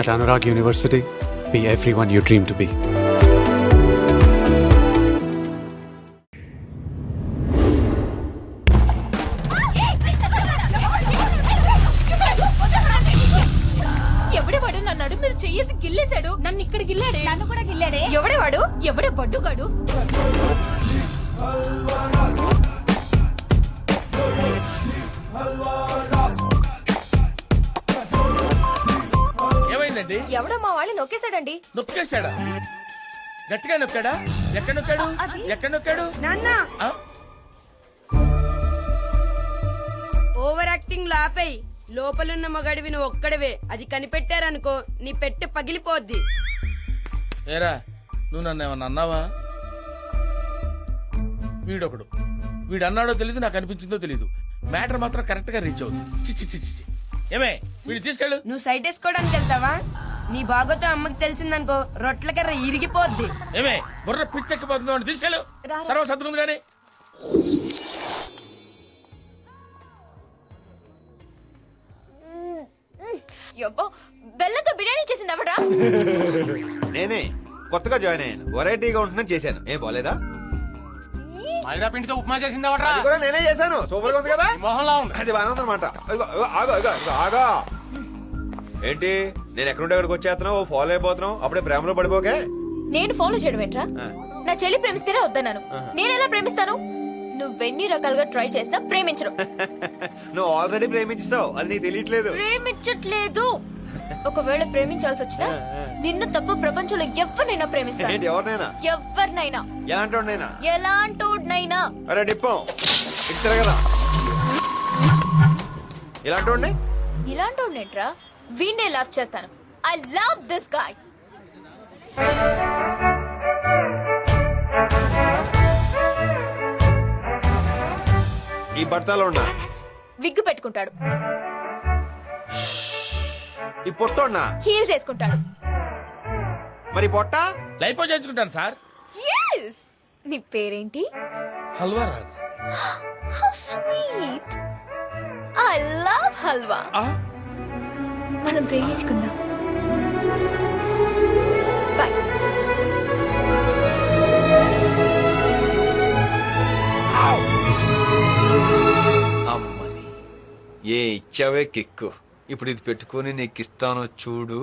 At Anurag University, be everyone you dream to be. ఎవడేవాడు నన్ను అడుగు మీద చెయ్యేసి గిల్లేశాడు. నన్ను ఇక్కడ గిల్లాడే. నన్ను కూడా గిల్లాడే. ఎవడేవాడు? ఎవడే బడ్డుగాడు? ఏమైందండి? ఎవడో మా వాళ్ళని నొక్కేశాడండి. నొక్కేశాడా? గట్టిగా నొక్కాడా? ఎక్కడ నొక్కాడు? ఎక్కడ నొక్కాడు? నాన్న ఆ? ఓవర్ యాక్టింగ్ లాపై లోపలున్న మగాడివి నువ్వు ఒక్కడవే. అది కనిపెట్టారనుకో నీ పెట్టె పగిలిపోద్ది. ఏరా నువ్వు నన్ను ఏమన్నా అన్నావా? వీడొకడు వీడు అన్నాడో తెలీదు, నాకు అనిపించిందో తెలీదు. మ్యాటర్ మాత్రం కరెక్ట్ గా రీచ్ అవుతుంది. చిచ్చి చిచ్చి చిచ్చి. ఏమే వీడు తీసుకెళ్ళు. నువ్వు సైట్ వేసుకోవడానికి వెళ్తావా? నీ బాగోతో అమ్మకి తెలిసిందనుకో రొట్ల కర్ర ఇరిగిపోద్ది. ఏమే బుర్ర పిచ్చెక్కిపోతుందో అని తీసుకెళ్ళు. తర్వాత సత్తుంది కానీ. బెల్లంతో బిర్యానీ చేసింది ఎవడా? నేనే కొత్తగా జాయిన్ అయ్యాను. వెరైటీగా ఉంటుందని చేశాను. ఏం బాలేదా? మైదా పిండితో ఉప్మా చేసింది ఎవడ్రా? అది కూడా నేనే చేశాను. సూపర్ గా ఉంది కదా? మోహన్లా ఉంది. అది బాగా ఉందన్నమాట. ఆగా ఏంటి నేను ఎక్కడుంటే ఎక్కడికి వచ్చేస్తున్నావు, ఫాలో అయిపోతున్నావు, అప్పుడే ప్రేమలో పడిపోకే. నేను ఫాలో చేయడం ఏంట్రా? నా చెల్లి ప్రేమిస్తేనే వద్దన్నాను. నేనెలా ప్రేమిస్తాను? నువ్వెన్ని రకాలుగా ట్రై చేసినా ప్రేమించరు. నువ్వు ఆల్రెడీ ప్రేమించావు, అది నీకు తెలియట్లేదు. ప్రేమించట్లేదు. ఒకవేళ ప్రేమించాల్సి వచ్చినా నిన్ను తప్ప ప్రపంచంలో ఎవరినైనా ప్రేమిస్తాను. ఏంటి ఎవరినైనా? ఎవరినైనా. ఎలాంటోడినైనా? ఎలాంటోడినైనా. అరే డిప్పం ఇచ్చారు కదా. ఇలాంటోడిని ఇలాంటోడినేట్రా? వీణ్ణే లవ్ చేస్తాను. I love this guy. ఈ బట్టలో ఉన్నా విగ్గు పెట్టుకుంటాడు. ఈ పొట్టోన్నా హీల్స్ వేసుకుంటాడు. మరి పొట్ట లైఫ్ చేయించుకుంటాను సార్. yes నీ పేరేంటి? Halwa Raj. How sweet. I love halwa. మనం ప్రేమించుకుందాం. బై. అమ్మని ఏ ఇచ్చావే కిక్కు. ఇప్పుడు ఇది పెట్టుకుని నీకు ఇస్తాను చూడు.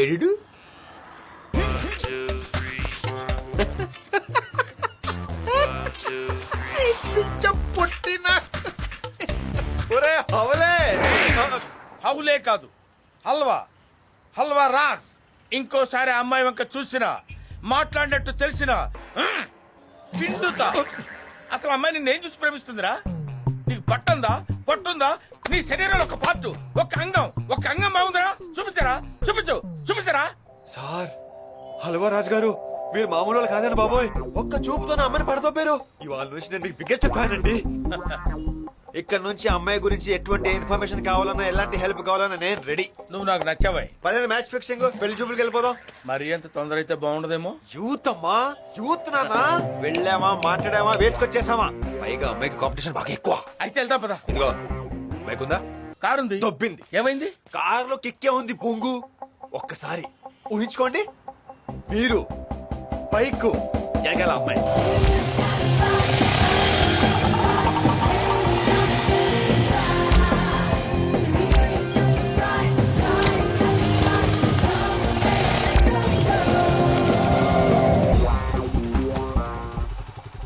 ఎడు పుట్టిన హౌలే కాదు హల్వా. హల్వా రాజ్. ఇంకోసారి ఆ అమ్మాయి వంక చూసినా మాట్లాడినట్టు తెలిసినా పిండుతా. అసలు అమ్మాయి నిన్నేం చూసి ప్రేమిస్తుందిరా? నీకు పట్టుందా పట్టుందా? నీ శరీరంలో ఒక పార్టు, ఒక అంగం బాగుందిరా? చూపించరా? చూపించరా? సార్ హల్వా రాజు గారు మీరు మామూలు వాళ్ళు కాదండి బాబోయ్. ఒక్క చూపుతో నా అమ్మని పడతోపారు. ఇవాళ నుంచి నేను మీకు బిగ్గెస్ట్ ఫ్యాన్ అండి. ఇక్కడ నుంచి అమ్మాయి గురించి ఎటువంటి ఇన్ఫర్మేషన్ కావాలన్నా ఎలాంటి హెల్ప్ కావాలన్నా నేను రెడీ. నువ్వు నాకు నచ్చావాయి. పదిహేను మ్యాచ్ ఫిక్సింగ్ పెళ్లి చూపులకి వెళ్ళిపోదాం. మరి ఎంత తొందర అయితే బాగుండదేమో. యూత్ అమ్మా యూత్ నాన్న. వెళ్ళామా మాట్లాడామా వేసుకొచ్చేసామా. పైగా అమ్మాయికి కాంపిటీషన్ బాగా ఎక్కువ. అయితే వెళ్తాం పదా. ఇదిగో బైక్ ఉందా? కారుంది. దొబ్బింది. ఏమైంది? కారులో కిక్కే ఉంది పొంగు. ఒక్కసారి ఊహించుకోండి, మీరు బైక్ ఎగల అమ్మాయి.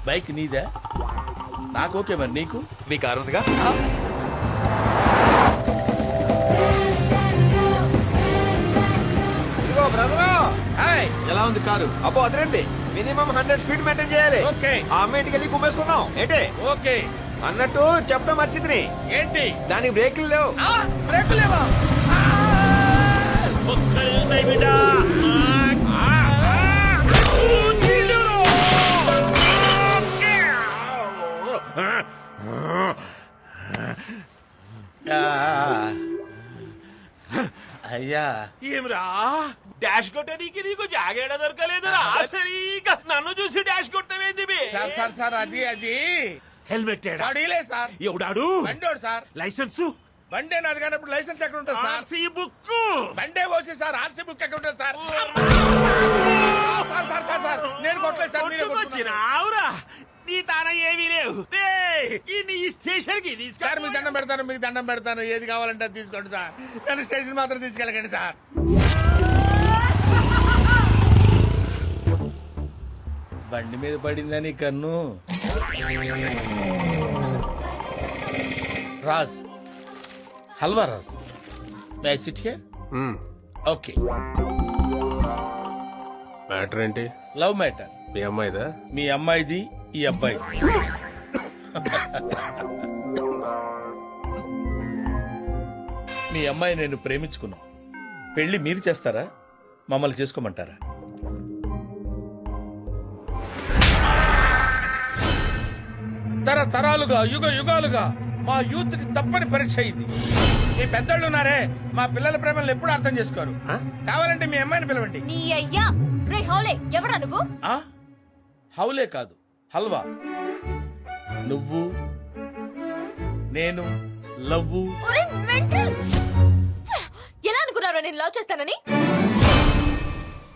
బైక్ నీదే? నాకు ఓకే. మరి నీకు? మీ కారు ఉందిగా. ఇదిగో బ్రదర్, ఎలా ఉంది కారు? అబ్బో అదేంటి, మినిమం 100 స్పీడ్ మెయింటైన్ చేయాలి. ఓకే. ఆ అమ్మాయికి వెళ్ళి కుమ్మేసుకున్నాం ఏంటి? ఓకే. అన్నట్టు చెప్పడం మర్చింది. ఏంటి? దానికి బ్రేకులు లేవు. బ్రేక్ లేవా? అయ్యా ఏమిరా డాష్ కొట్టడానికి నీకు జాగేడ దొరకలేదురా? సరిగా నన్ను చూసి డాష్ కొట్టవేంది? సార్ అది హెల్మెట్ అడిలే సార్. ఎవడాడు? బండోడు సార్. లైసెన్స్ బండే నాది కానప్పుడు లైసెన్స్ ఎక్కడ ఉంటుంది సార్? ఆర్సీ బుక్ బండే పోసి సార్ ఆర్సీ బుక్ ఎక్కడ ఉంటుంది sir? Sir, sir, sir, sir, నేను కొట్టలేదు సార్, మీరే కొట్టుకున్నారు. వచ్చినావురా నీ తాన ఏమీ లేవు నీ స్టేషన్ కి సార్ మీకు దండం పెడతాను, మీకు దండం పెడతాను, ఏది కావాలంటే అది తీసుకోండి సార్, నన్ను స్టేషన్ మాత్రం తీసుకెళ్ళకండి సార్. బండి మీద పడిందని కన్ను. Raj, Halwa Raj, may I sit here? Okay. Matter ఏంటి? Love matter. మీ అమ్మాయిదా? మీ అమ్మాయిది, ఈ అబ్బాయిది. మీ అమ్మాయి నేను ప్రేమించుకున్నాం. పెళ్లి మీరు చేస్తారా, మమ్మల్ని చేసుకోమంటారా? తరతరాలుగా యుగ యుగాలుగా మా యూత్ కి తప్పని పరీక్ష అయింది. మీ పెద్దళ్ళు ఉన్నారే, మా పిల్లల ప్రేమలను ఎప్పుడు అర్థం చేసుకోరు. కావాలంటే మీ అమ్మాయిని పిలవండి. నీ అయ్యా రే హౌలే, ఎవడా నువ్వు? ఆ? హౌలే కాదు, హల్వా. నువ్వు నేను లవ్వు. ఒరే మెంటల్, ఎలా అనుకున్నారా నేను లవ్ చేస్తానని?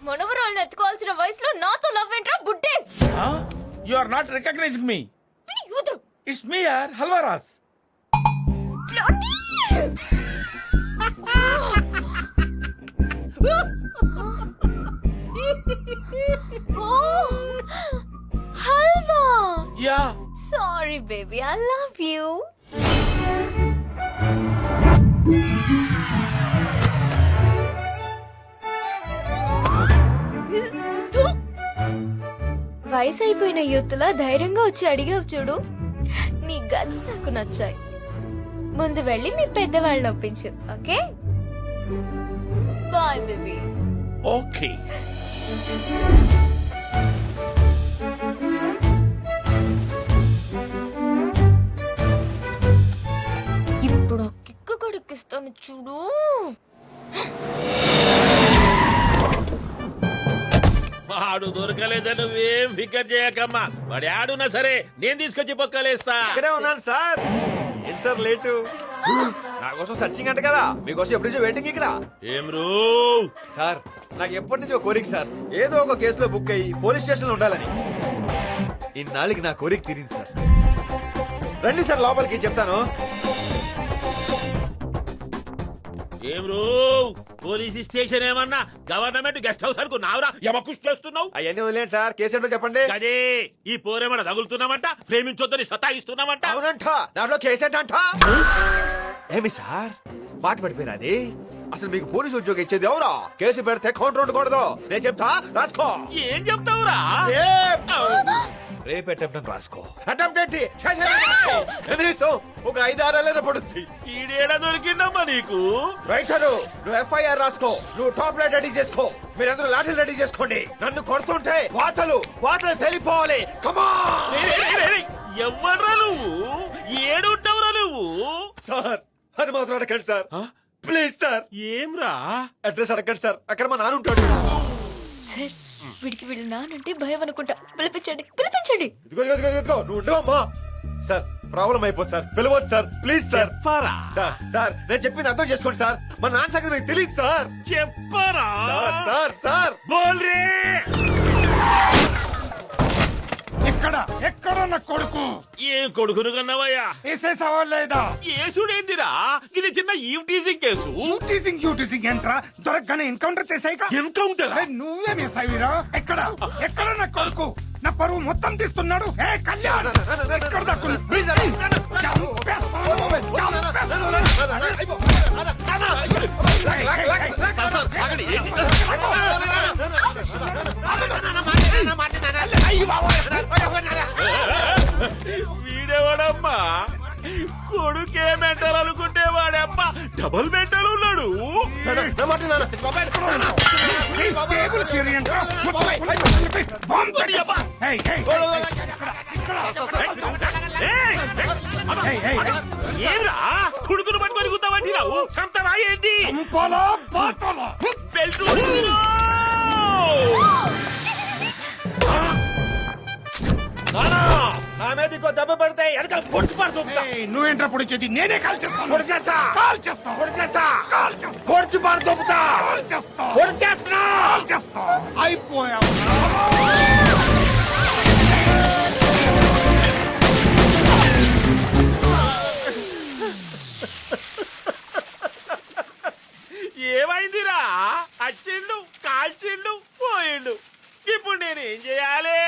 మనవరాలను ఎత్తుకోవాల్సిన వయసులో నాతో లవ్ ఏంట్రా గుడ్డే? You are not recognizing me. యూదురు ఇట్స్ మీ యార్, Halwa Raj. Halwa. Yeah. Sorry baby, I love you. వయసు అయిపోయిన యూత్లా ధైర్యంగా వచ్చి అడిగావు చూడు, నీ గట్స్ నాకు నచ్చాయి. ముందు వెళ్ళి మీ పెద్దవాళ్ళని ఒప్పించు, ఓకే? Bye baby. ఓకే. ఇప్పుడు కిక్కు కొడుకిస్తాను చూడు. వాడు దొరకలేదని నువ్వేం ఫికర్ చేయకమ్మా. వాడు ఆడున్నా సరే నేను తీసుకొచ్చి పొక్కలేస్తా. ఇక్కడే ఉన్నాను సార్. ఏంటి సార్ లేటు? నా కోసం సర్చింగ్ అంట కదా, మీకోసం ఎప్పటి నుంచో వెయిటింగ్ ఇక్కడ. ఏం రూ సార్ నాకు ఎప్పటి నుంచో కోరిక సార్, ఏదో ఒక కేసులో బుక్ అయ్యి పోలీస్ స్టేషన్ లో ఉండాలని. ఇన్నాళ్ళకి నా కోరిక తీరింది సార్. రండి సార్ లోపలికి, చెప్తాను. ఏం రూ పోలీస్ స్టేషన్ ఏమన్నా గవర్నమెంట్ గెస్ట్ హౌస్ అనుకున్నావురా? యమకుష్ చేస్తున్నావు. అవన్నీ వదిలేండి సార్, కేసు ఏంటో చెప్పండి. అదే ఈ పోరేమన్నా తగులుతున్నామంట, ప్రేమించొద్దని సతాయిస్తున్నామంట. అవునంట, దాంట్లో కేసు ఏంటంట? ఏమి సార్ మాట పడిపోయినది? అసలు మీకు పోలీసు ఉద్యోగం ఇచ్చేది ఎవరా? కేసు పెడితే కౌంటర్ ఉండకూడదు. నేను చెప్తా, రాసుకో. ఏం చెప్తావురా? రేపు అటెంప్ట్ రాసుకో. అటెంప్ట్ ఏంటి? కనీసం ఒక 5-6 పడుతుంది. ఈడేడా దొరికిందమ్మా నీకు? రైటరు, నువ్వు FIR రాసుకో. నువ్వు టాప్ లైట్ రెడీ చేసుకో. మీరందరూ లాఠీలు రెడీ చేసుకోండి. నన్ను కొడుతుంటే వాతలు తెలిపోవాలి. ఎవ్వడ్రా నువ్వు? ఏడుంటావురా నువ్వు? సార్ అది మాత్రం అడగండి సార్, ప్లీజ్ సార్. ఏమ్రా? అడ్రస్ అడగండి సార్, అక్కడ మా నాన్న ఉంటాడు. సార్, వీడికి వీళ్ళు నానంటే భయం అనుకుంటా. పిలిపించండి, పిలిపించండి. ఇదిగో నువ్వు ఉండవమ్మా. సార్ ప్రాబ్లం అయిపోతుంది సార్, పిలవచ్చు సార్, ప్లీజ్ సార్. చెప్పరా? సార్ నేను చెప్పింది అర్థం చేసుకోండి సార్. మా నాన్న సంగతి మీకు తెలియదు సార్. చెప్పరా? సార్ బోల్ రే. ఎక్కడ నా కొడుకు? ఏం కొడుకును కన్నావయ్యా? వేసేసావా లేదా? ఏసుడేందిరా? ఇది చిన్న ఈవ్ టీజింగ్ కేసు. యూటీసింగ్ ఏంట్రా? దొరకగానే ఎన్కౌంటర్ చేసాయిగా. ఎన్కౌంటర్? నువ్వేమేసావిరా? ఎక్కడ నా కొడుకు? నా పరువు మొత్తం తీస్తున్నాడు. ఏ కళ్యాణ్, ఎక్కడ దాక్కున్నా? వీడేవాడమ్మా కొడుకే మెంటల్ అనుకుంటే వాడమ్మా డబుల్ మెంటల్ ఉన్నాడు. ఏరా కొడుకును పట్టుకొని గుద్దామంటే రావు సంతరా ఏంటి? బెల్టు నా మీద ఇంకో దెబ్బ పడితే వెనక పొడిచి పడుతుంది. నువ్వేంట్రా పొడిచేది? నేనే కాల్ చేస్తాను. పొడి చేస్తా, కాల్ చేస్తా. పొడి చేస్తా, కాల్ చేస్తా. పొడిచి పడుతుందా, కాల్ చేస్తా. పొడి చేస్తున్నా. కాల్ చేస్తా. అయిపోయావు. ఏమైందిరా? అచ్చిండు, కాల్చిండు, పోయిండు. ఇప్పుడు నేనేం చేయాలి?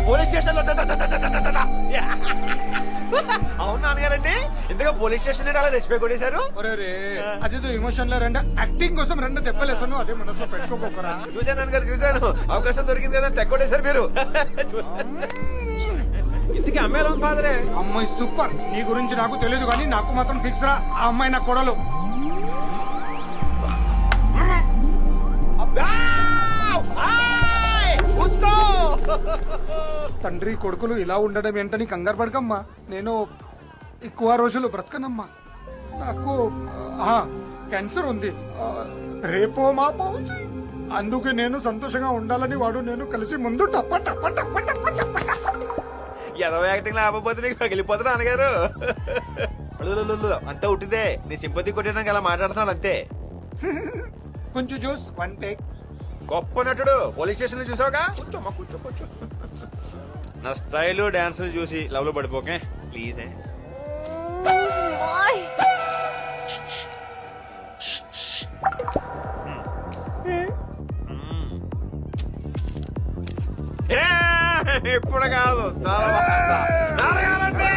పోలీస్ స్టేషన్ లో అవును నాన్నగారండి, ఇంతగా పోలీస్ స్టేషన్ అలా రెచ్చిపోయి కొట్టేశారు. అదేదో ఎమోషన్ లో రెండు యాక్టింగ్ కోసం రెండు దెబ్బలేసాను. అదే మనసులో పెట్టుకోకరా. చూశాను నాన్నగారు, చూశాను. అవకాశం దొరికింది కదా తెక్కొట్టేశారు మీరు. ఇంతకీ అమ్మాయిలో ఫాదరే. అమ్మాయి సూపర్. నీ గురించి నాకు తెలియదు కానీ నాకు మాత్రం ఫిక్స్ రా. ఆ అమ్మాయి నా కొడలు. తండ్రి కొడుకులు ఇలా ఉండడం ఏంటని కంగారు పడకమ్మా. నేను ఎక్కువ రోజులు బ్రతకనమ్మా. నాకు క్యాన్సర్ ఉంది. రేపో మాపో అవుతుంది. అందుకే నేను సంతోషంగా ఉండాలని వాడు నేను కలిసి ముందు టప్ప టప్ప టప్ప టప్ప టప్ప టప్ప. ఏదో యాక్టింగ్ లేకపోతే నీకు పగిలిపోతారు నాన్నగారు. అంతా ఉట్టిదే, నీ సింపతి కొట్టడానికి అలా మాట్లాడుతున్నాడు అంతే. కొంచెం జ్యూస్ వన్ టేక్. గొప్ప నటుడు. పోలీస్ స్టేషన్ లో చూసావుగా. కూర్చోమ్మా, కూర్చో కూర్చో. నా స్టైల్ డాన్సులు చూసి లవ్ లో పడిపోకే ప్లీజ్. ఇప్పుడు కాదు తర్వాత. నాన్నగారండి,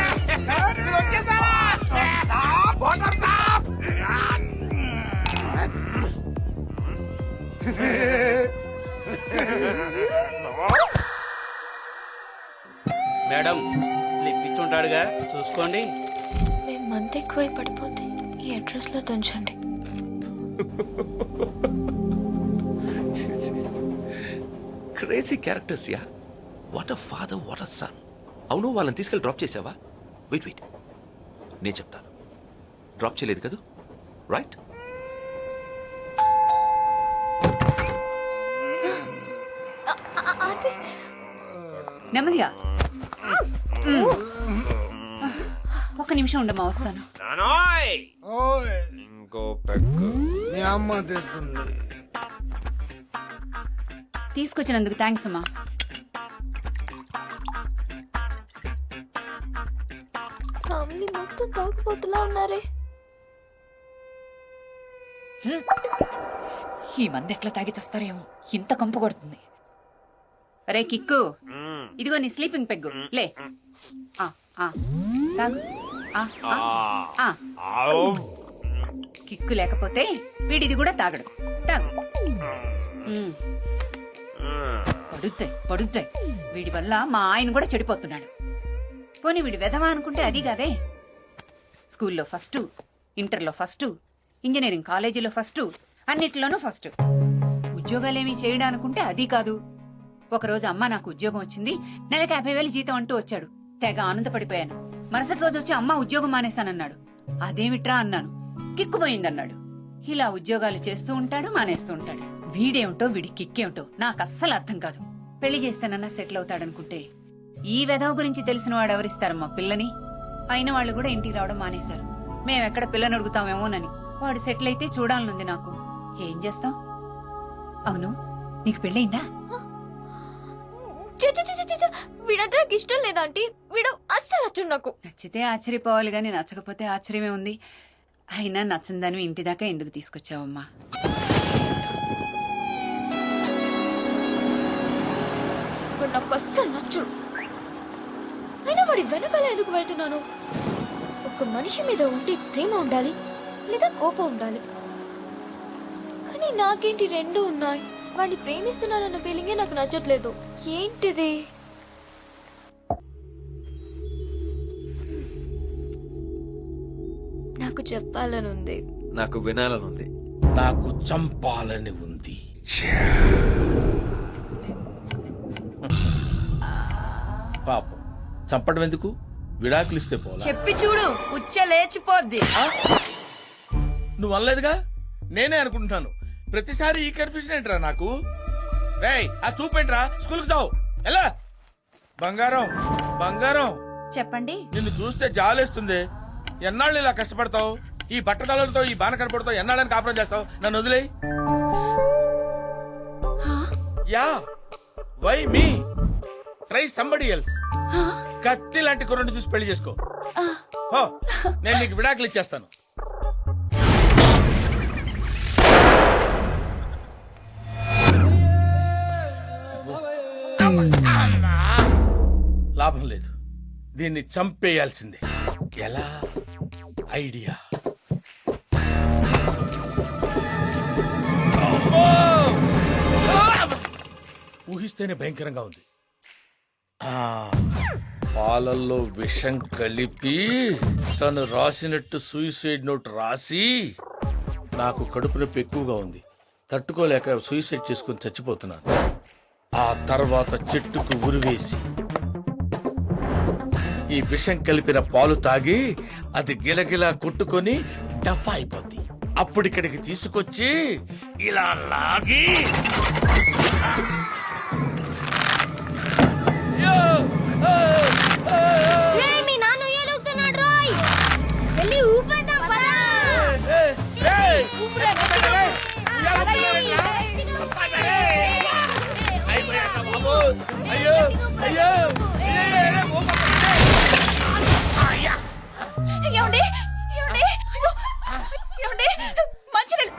మీరు వచ్చేసారా? వాటర్ సాప్. మేడం స్లిప్ ఇచ్చి ఉంటాడుగా చూసుకోండి. మేము మంత్ ఎక్కువై పడిపోతే ఈ అడ్రస్ లో తుంచండి. Crazy characters yeah. What a father, what a son. అవును, వాళ్ళని తీసుకెళ్ళి డ్రాప్ చేసావా? వెయిట్ వెయిట్, నేను చెప్తాను. డ్రాప్ చేయలేదు కదా, రైట్? నెమ్మదిగా ఒక నిమిషం ఉండమ్మా, వస్తాను. ఇంకో పెగ్గు మీ అమ్మ తెస్తుంది. తీసుకొచ్చినందుకు థ్యాంక్స్ అమ్మా. ఫ్యామిలీ మొత్తం తాగుపోతులా ఉన్నారే. ఈ మంది ఎట్లా తాగి చేస్తారేమో, ఇంత కంపు కొడుతుంది. రే కిక్కు, ఇదిగో నీ స్లీపింగ్ పెగ్గు, లే. తాగు. కిక్కు లేకపోతే వీడిది కూడా తాగడు. తాగు. పడుద్దాయి. వీడి వల్ల మా ఆయన కూడా చెడిపోతున్నాడు. పోనీ వీడి వెధవా అనుకుంటే అది కాదే. స్కూల్లో ఫస్ట్, ఇంటర్లో ఫస్ట్, ఇంజనీరింగ్ కాలేజీలో ఫస్ట్, అన్నిటిలోనూ ఫస్ట్. ఉద్యోగాలేమీ చేయడానుకుంటే అది కాదు. ఒకరోజు అమ్మ నాకు ఉద్యోగం వచ్చింది, నెలకు 50,000 జీతం అంటూ వచ్చాడు. తెగ ఆనందపడిపోయాను. మరుసటి రోజు వచ్చి అమ్మ ఉద్యోగం మానేశానన్నాడు. అదేమిట్రా అన్నాను. కిక్కుపోయిందన్నాడు. ఇలా ఉద్యోగాలు చేస్తూ ఉంటాడు, మానేస్తూ ఉంటాడు. వీడేమిటో వీడి కిక్కేమిటో నాకు అస్సలు అర్థం కాదు. పెళ్లి చేస్తానన్నా సెటిల్ అవుతాడనుకుంటే ఈ వెధవ గురించి తెలిసిన వాడు ఎవరిస్తారమ్మా పిల్లని? అయిన వాళ్ళు కూడా ఇంటికి రావడం మానేశారు. మేమెక్కడ పిల్లని అడుగుతామేమోనని. వాడు సెటిల్ అయితే చూడాలనుంది నాకు. ఏం చేస్తాం? అవును, నీకు పెళ్ళయిందా? వీడంటే నాకు ఇష్టం లేదంటే వీడు అస్సలు నచ్చడు నాకు. నచ్చితే ఆశ్చర్యపోవాలి గాని నచ్చకపోతే ఆశ్చర్యమే ఉంది. అయినా నచ్చందని ఇంటి దాకా ఎందుకు తీసుకొచ్చావమ్మా? వాడు నాకు అస్సలు నచ్చడు. అయినా వాడి వెనకాల ఎందుకు వెళ్తున్నాను? ఒక మనిషి మీద ఉంటే ప్రేమ ఉండాలి లేదా కోపం ఉండాలి. కానీ నాకేంటి రెండు ఉన్నాయి. వాడిని ప్రేమిస్తున్నానన్న ఫీలింగే నాకు నచ్చట్లేదు. ఏంటిది? నాకు చెప్పాలనుంది, నాకు వినాలనుంది, నాకు చంపాలని ఉంది. పాపం చంపడం ఎందుకు, విడాకులు ఇస్తే పోలా. చెప్పి చూడు ఉచ్చ లేచిపోద్ది. నువ్వు అనలేదుగా, నేనే అనుకుంటున్నాను. ప్రతిసారి ఈ కన్ఫ్యూజన్ ఏంట్రా నాకు. రేయ్ ఆ చూపేంట్రా, స్కూల్కి చావు ఎలా. బంగారం బంగారం, చెప్పండి. నిన్ను చూస్తే జాలేస్తుంది. ఎన్నాళ్ళు ఇలా కష్టపడతావు, ఈ బట్టతలతో ఈ బాన కనపడతావు, ఎన్నాళ్ళని కాపురం చేస్తావు. నన్ను వదిలేయ్. Yeah why me, try somebody else. కత్తి లాంటి కుర్రని చూసి పెళ్లి చేసుకో. హో, నేను నీకు విడాకులు ఇచ్చేస్తాను. లాభం లేదు, దీన్ని చంపేయాల్సిందే. ఎలా ఐడియా. ఊహిస్తేనే భయంకరంగా ఉంది. పాలల్లో విషం కలిపి తను రాసినట్టు సూసైడ్ నోట్ రాసి, నాకు కడుపు నొప్పి ఎక్కువగా ఉంది, తట్టుకోలేక సూసైడ్ చేసుకుని చచ్చిపోతున్నాను. ఆ తర్వాత చెట్టుకు ఉరివేసి ఈ విషం కలిపిన పాలు తాగి అది గిలగిలా కొట్టుకొని డఫా అయిపోద్ది. అప్పుడు ఇక్కడికి తీసుకొచ్చి ఇలా లాగి మీ నాన్న ఉయ్యాలూగుతున్నాడు రోయ్. వెళ్ళి ఊపేద్దాం పదా. అయ్యో అయ్యో ఏమండి ఏమండి అయ్యో, ఏమండి మంచినీళ్ళు.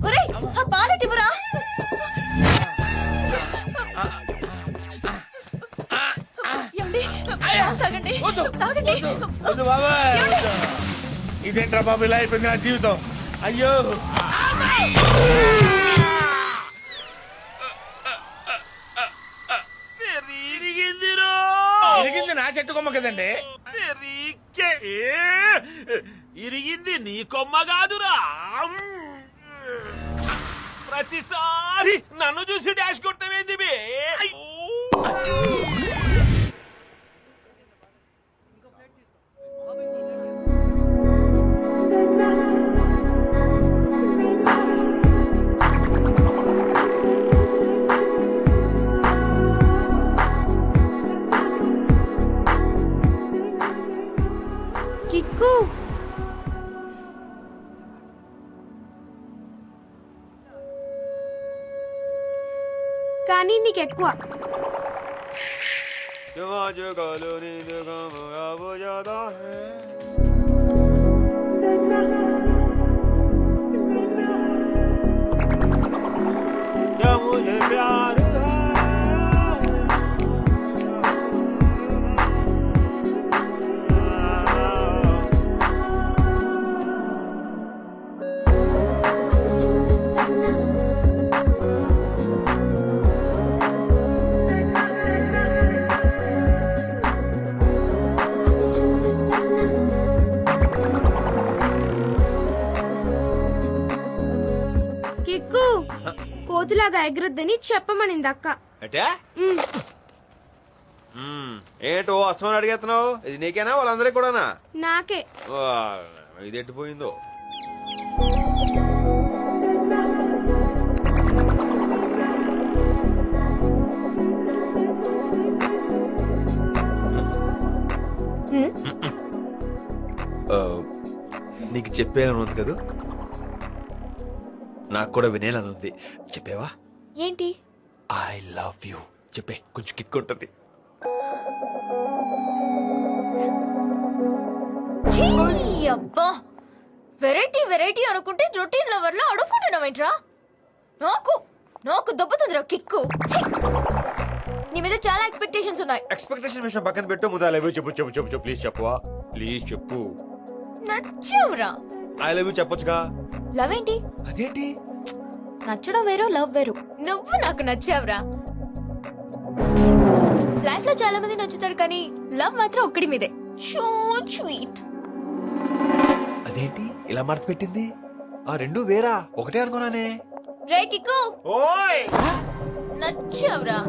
ఒరేయ్ ఆ పాలెట్ ఇవ్వరా. ఏమండి తాగండి తాగండి. వద్దు బాబా, ఇదేంట్రా బాబు ఇలా అయిపోయింది నా జీవితం. అయ్యో ఇరిగింది నా చెట్టు కొమ్మ కదండి. ఇరిగింది నీ కొమ్మ కాదురా. ప్రతిసారి నన్ను చూసి డాష్ కొడతావేంది బే? కిక్కు కానీ నీకెక్కువ. కిక్కు కోతిలాగా ఎగరొద్దని చెప్పమనింది అక్క. అంటే ఏంటో అస్మాన్ అడిగేస్తున్నావు? ఇది నీకేనా వాళ్ళందరికీ కూడానా? నాకే. ఇది ఎట్టిపోయిందో. నీకు చెప్పేయాలని ఉంది కదా, నాకు కూడా వినేయాలని ఉంది. చెప్పేవా? ఏంటి? ఐ లవ్ యూ చెప్పే, కొంచెం కిక్ ఉంటుంది. అబ్బా వెరైటీ వెరైటీ అనుకుంటే రొటీన్ లవర్ లో అడుక్కుంటున్నావేంట్రా? నాకు నాకు దెబ్బతుందిరా కిక్కు. నీ మీద చాలా ఎక్స్పెక్టేషన్స్ ఉన్నాయి. ఎక్స్పెక్టేషన్ విషయం పక్కన పెట్టు, ముందు ఐ లవ్ యూ చెప్పు చెప్పు చెప్పు చెప్పు ప్లీజ్ చెప్పవా? ప్లీజ్ చెప్పు. నచ్చావురా. ఐ లవ్ యూ చెప్పొచ్చుగా. లవ్ ఏంటి? అదేంటి? నచ్చడం వేరు, లవ్ వేరు. నువ్వు నాకు నచ్చావురా. లైఫ్ లో చాలా మంది నచ్చుతారు కానీ లవ్ మాత్రం ఒక్కడి మీదే. So sweet. అదేంటి ఇలా మార్చి పెట్టింది? ఆ రెండు వేరా, ఒకటే అనుకున్నానే. రే కిక్కు ఓయ్ నచ్చావురా.